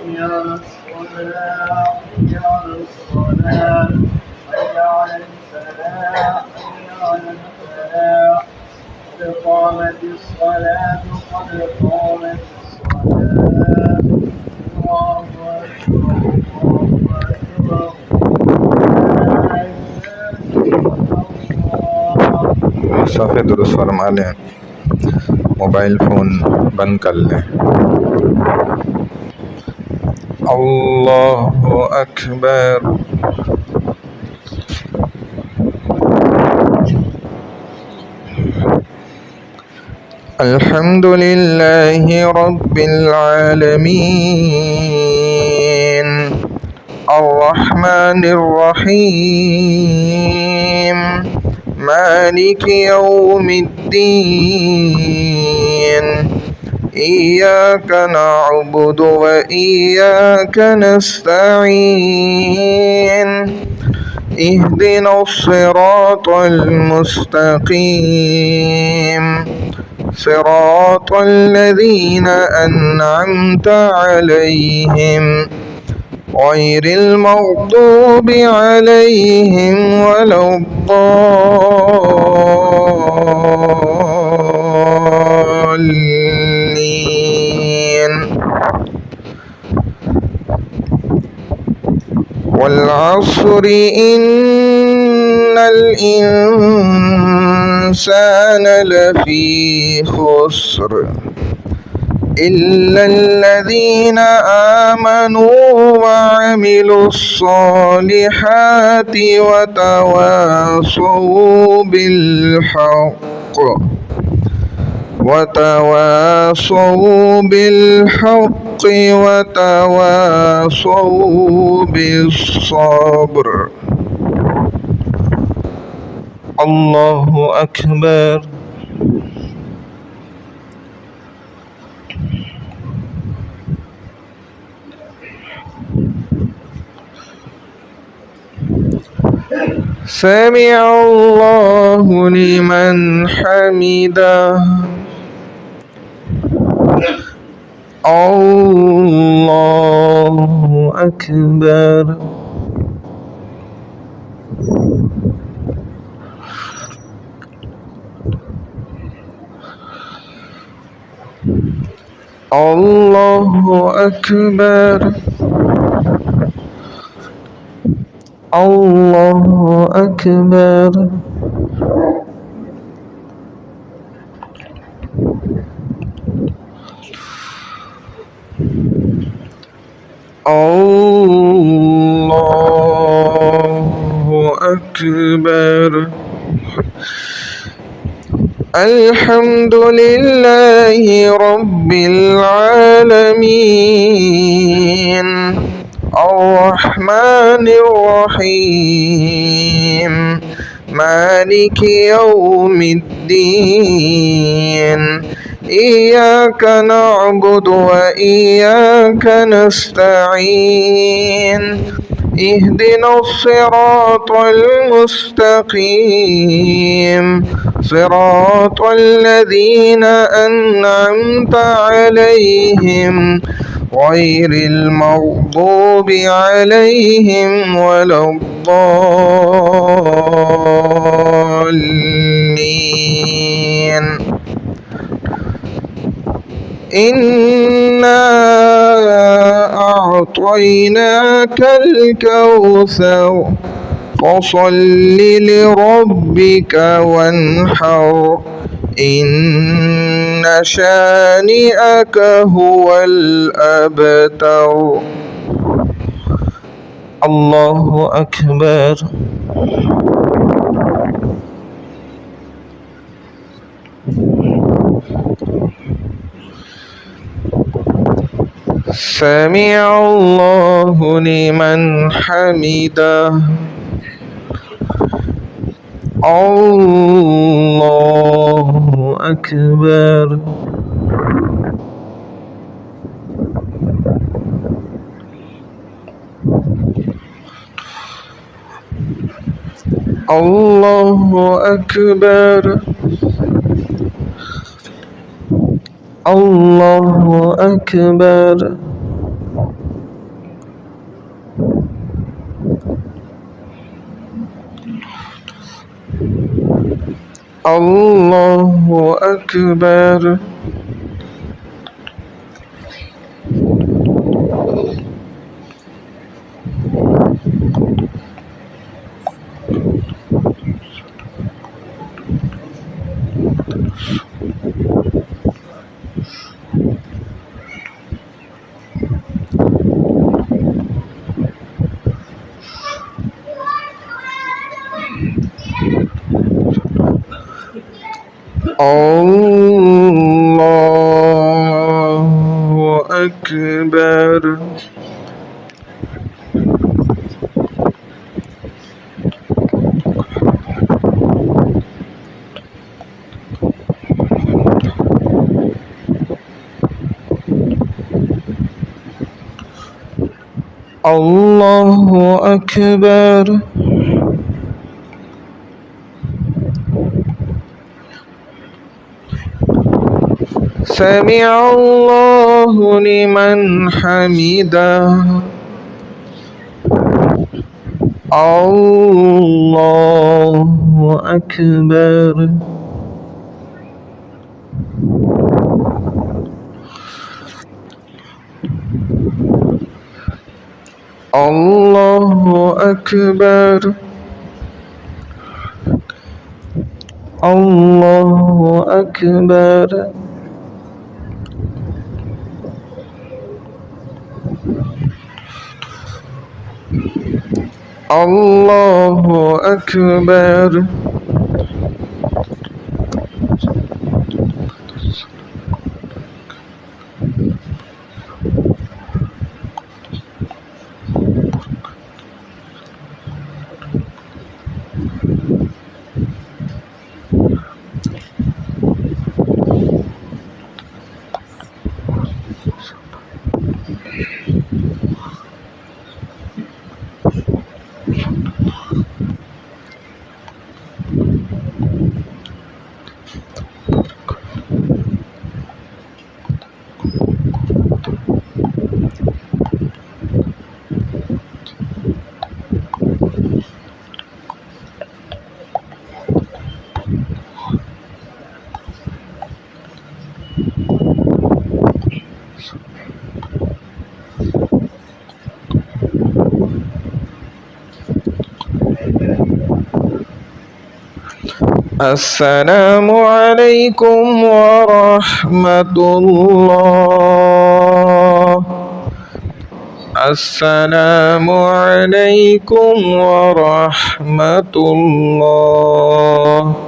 حي على الصلاة حي على الصلاة حي على الفلاح حي على الفلاح قد قامت الصلاة قد قامت الصلاة الله أكبر الله أكبر لا إله إلا الله. साफे दुरुस्त फरमा लें, मोबाइल फ़ोन बंद कर लें। अल्लाहु अकबर। अल्हम्दुलिल्लाहि रब्बिल आलमीन अर्रहमानिर रहीम मालिकि यौमिद्दीन इय्याक नअबुदु व इय्याक नस्तईन इहदिनस सिरातल मुस्तकीम सिरातल लज़ीना अन्अमता अलैहिम गैरिल मग़दूबि अलैहिम वलद्दाल्लीन। वल अस्रि इन्नल इंसान लफ़ी खुस्र इल्लल्लज़ीना आमनू वअमिलुस्सॉलिहाति वतवासौ बिलहक़्क़ि वतवासौ बिस्सब्र। अल्लाहु अकबर। समिअ अल्लाहु लिमन हमिदह। अल्लाहु अकबर। अल्लाहु अकबर। अल्लाहु अकबर। अल्लाहु अकबर। अल्हम्दुलिल्लाहि रब्बिल आलमीन अर्रहमानिर रहीम मालिकि यौमिद्दीन इय्याक नअबुदु व इय्याक नस्तईन इहदिनस सिरातल मुस्तकीम सिरातल लज़ीना अन्अमता अलैहिम गैरिल मग़दूबि अलैहिम वलद्दाल्लीन। इन्ना अअतैनाकल कौसर फसल्लि लिरब्बिक वन्हर इन्न शानिअक हुवल अबतर। अल्लाहु अकबर। समिअ अल्लाहु लिमन हमिदह। अल्लाहु अकबर। अल्लाहु अकबर। अल्लाहु अकबर। الله أكبر. الله أكبر. الله أكبر. سمع الله لمن حمده. الله أكبر. الله أكبر. الله أكبر. الله أكبر. السلام عليكم ورحمة الله. السلام عليكم ورحمة الله.